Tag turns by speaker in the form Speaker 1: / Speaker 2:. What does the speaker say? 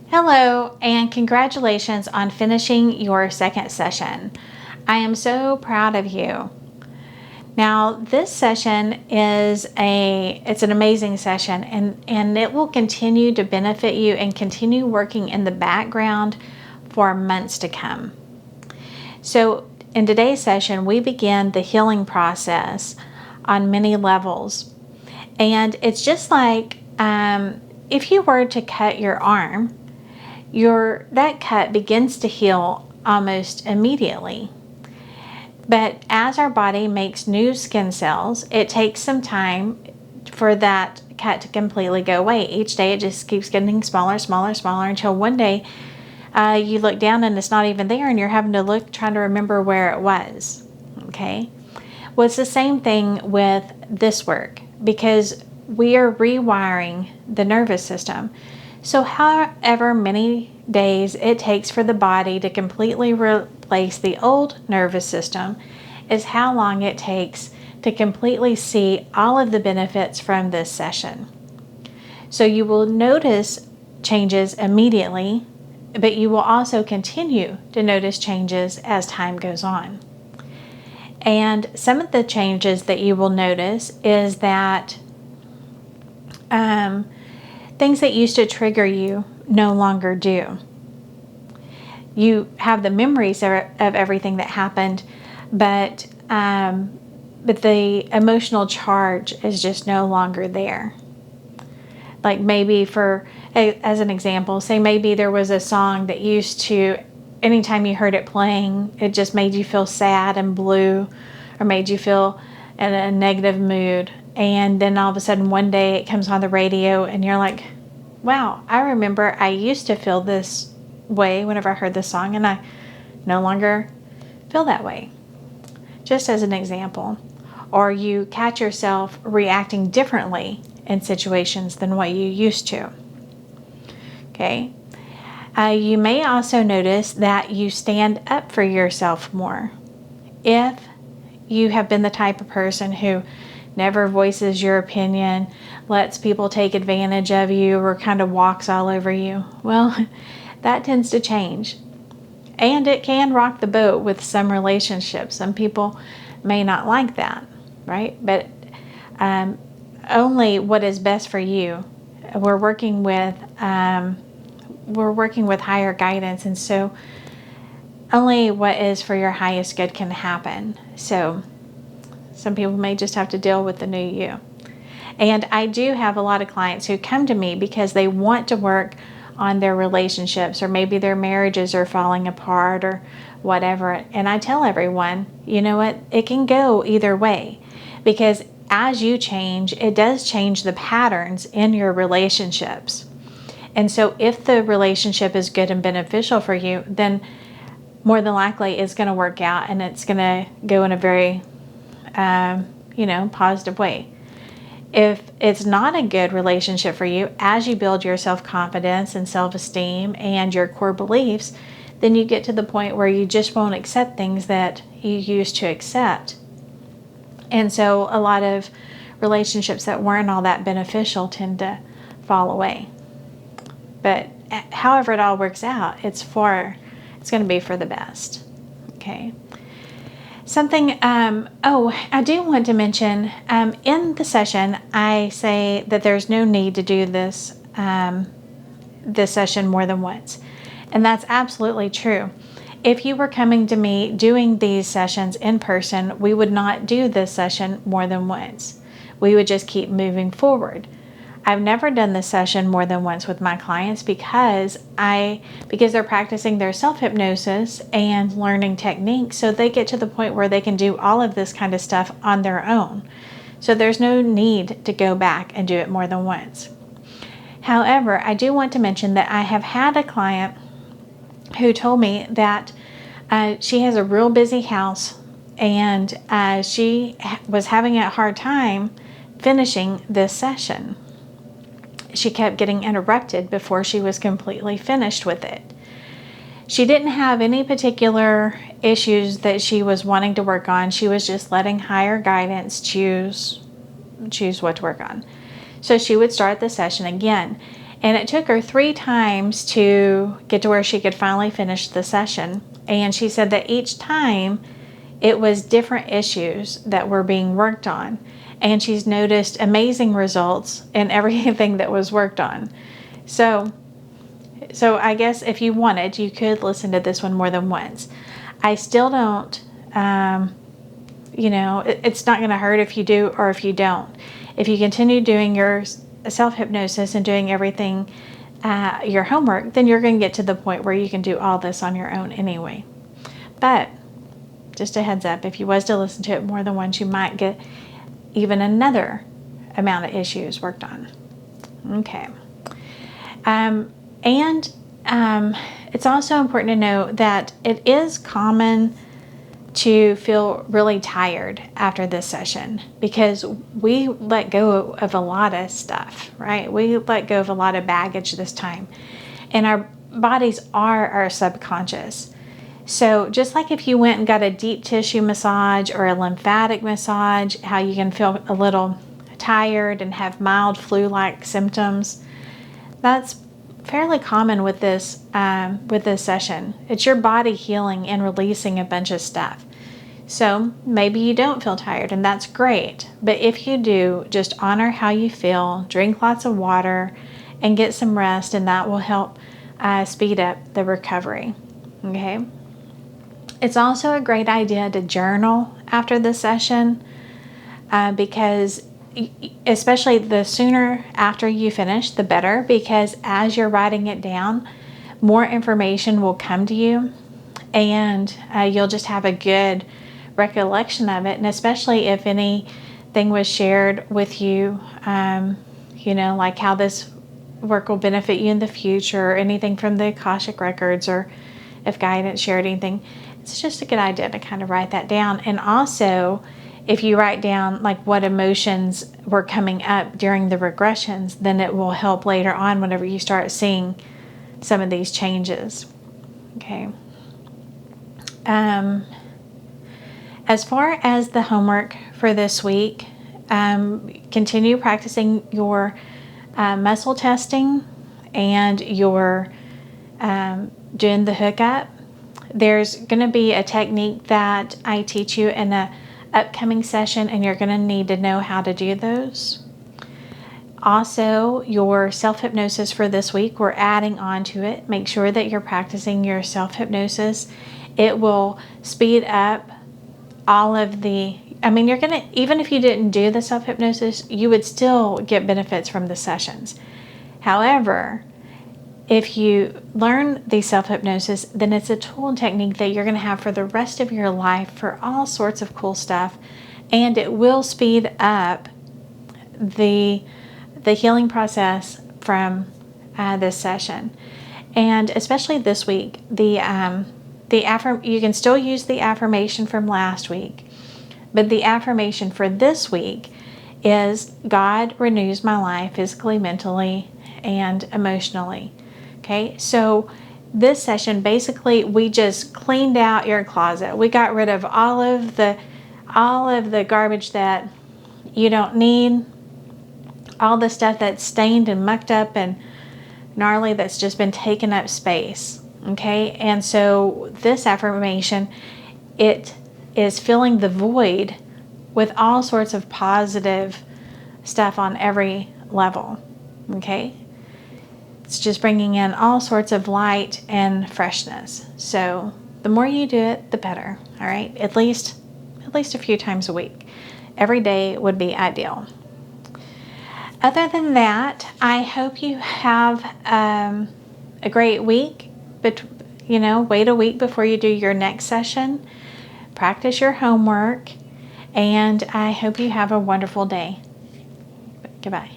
Speaker 1: Hello, and congratulations on finishing your second session. I am so proud of you. Now, this session it's an amazing session, and it will continue to benefit you and continue working in the background for months to come. So, in today's session, we begin the healing process on many levels. And it's just like if you were to cut your arm, that cut begins to heal almost immediately. But as our body makes new skin cells, it takes some time for that cut to completely go away. Each day it just keeps getting smaller, smaller, smaller until one day you look down and it's not even there and you're having to look, trying to remember where it was. Okay? Well, it's the same thing with this work because we are rewiring the nervous system. So however many days it takes for the body to completely replace the old nervous system is how long it takes to completely see all of the benefits from this session. So you will notice changes immediately, but you will also continue to notice changes as time goes on. And some of the changes that you will notice is that things that used to trigger you no longer do. You have the memories of everything that happened, but the emotional charge is just no longer there. Like maybe as an example, say maybe there was a song that used to, anytime you heard it playing, it just made you feel sad and blue or made you feel in a negative mood. And then all of a sudden one day it comes on the radio and you're like, wow, I remember I used to feel this way whenever I heard this song and I no longer feel that way. Just as an example. Or you catch yourself reacting differently in situations than what you used to. Okay. You may also notice that you stand up for yourself more. If you have been the type of person who never voices your opinion, lets people take advantage of you, or kind of walks all over you, well, that tends to change. And it can rock the boat with some relationships. Some people may not like that, right? But only what is best for you. We're working with higher guidance, and so only what is for your highest good can happen. So some people may just have to deal with the new you. And I do have a lot of clients who come to me because they want to work on their relationships, or maybe their marriages are falling apart or whatever. And I tell everyone, you know what, it can go either way, because as you change, it does change the patterns in your relationships. And so if the relationship is good and beneficial for you, then more than likely it's going to work out and it's going to go in a very positive way. If it's not a good relationship for you, as you build your self-confidence and self-esteem and your core beliefs, then you get to the point where you just won't accept things that you used to accept. And so a lot of relationships that weren't all that beneficial tend to fall away. But however it all works out, it's going to be for the best. Okay. Something, I do want to mention, in the session, I say that there's no need to do this session more than once. And that's absolutely true. If you were coming to me doing these sessions in person, we would not do this session more than once. We would just keep moving forward. I've never done this session more than once with my clients because they're practicing their self-hypnosis and learning techniques, so they get to the point where they can do all of this kind of stuff on their own. So there's no need to go back and do it more than once. However, I do want to mention that I have had a client who told me that she has a real busy house and she was having a hard time finishing this session. She kept getting interrupted before she was completely finished with it. She didn't have any particular issues that she was wanting to work on. She was just letting higher guidance choose what to work on. So she would start the session again. And it took her 3 times to get to where she could finally finish the session. And she said that each time it was different issues that were being worked on. And she's noticed amazing results in everything that was worked on. So I guess if you wanted, you could listen to this one more than once. I still don't, it's not going to hurt if you do or if you don't. If you continue doing your self-hypnosis and doing everything, your homework, then you're going to get to the point where you can do all this on your own anyway. But just a heads up, if you was to listen to it more than once, you might get even another amount of issues worked on. Okay. It's also important to know that it is common to feel really tired after this session because we let go of a lot of stuff, right? We let go of a lot of baggage this time. And our bodies are our subconscious. So just like if you went and got a deep tissue massage or a lymphatic massage, how you can feel a little tired and have mild flu-like symptoms, that's fairly common with this session. It's your body healing and releasing a bunch of stuff. So maybe you don't feel tired, and that's great. But if you do, just honor how you feel, drink lots of water, and get some rest, and that will help speed up the recovery. Okay. It's also a great idea to journal after the session because especially the sooner after you finish, the better, because as you're writing it down, more information will come to you and you'll just have a good recollection of it. And especially if anything was shared with you, like how this work will benefit you in the future, or anything from the Akashic records, or if guidance shared anything, it's just a good idea to kind of write that down. And also, if you write down like what emotions were coming up during the regressions, then it will help later on whenever you start seeing some of these changes. Okay. As far as the homework for this week, continue practicing your muscle testing and your doing the hookup. There's going to be a technique that I teach you in a upcoming session, and you're going to need to know how to do those. Also, your self-hypnosis for this week, we're adding on to it. Make sure that you're practicing your self-hypnosis. It will speed up all of you're going to, even if you didn't do the self-hypnosis, you would still get benefits from the sessions. However, if you learn the self-hypnosis, then it's a tool and technique that you're going to have for the rest of your life for all sorts of cool stuff, and it will speed up the healing process from this session. And especially this week, you can still use the affirmation from last week, but the affirmation for this week is God renews my life physically, mentally, and emotionally. Okay, so this session, basically, we just cleaned out your closet. We got rid of all of the garbage that you don't need, all the stuff that's stained and mucked up and gnarly that's just been taking up space. Okay, and so this affirmation, it is filling the void with all sorts of positive stuff on every level. Okay. It's just bringing in all sorts of light and freshness. So the more you do it, the better. All right, at least a few times a week. Every day would be ideal. Other than that, I hope you have a great week. But wait a week before you do your next session. Practice your homework, and I hope you have a wonderful day. Goodbye.